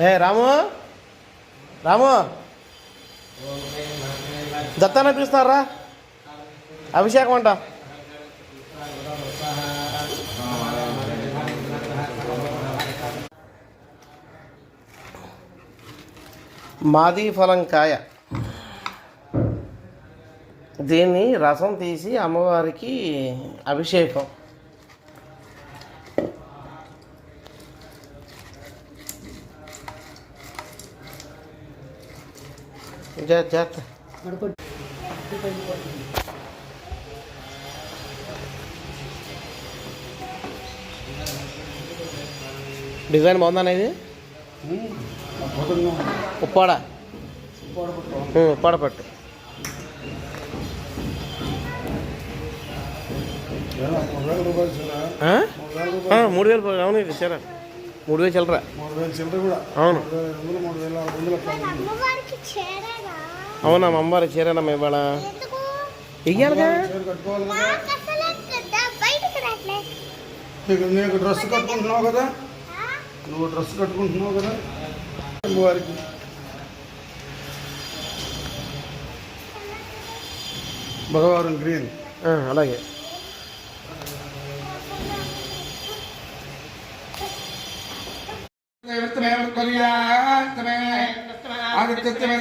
ఏ రాము రాము దత్తాన పిలుస్తున్నారా అభిషేకం అంట. మాది ఫలంకాయ, దీన్ని రసం తీసి అమ్మవారికి అభిషేకం. జాగ్రత్త. డిజైన్ బాగుందా ఇది? ఉప్పాడ ఉప్పాడ పట్టు. 3,000 అవును. ఇది చీర 3,000 చిల్లర. అవును అవునా, మా అమ్మవారి చీరనమ్మా ఇవాళ వెయ్యాలిగా. నీకు డ్రెస్ కట్టుకుంటున్నావు కదా, నువ్వు డ్రెస్ కట్టుకుంటున్నావు కదా అమ్మవారికి. భగవాన్ గ్రీన్ అలాగే. ఆదిత్యమే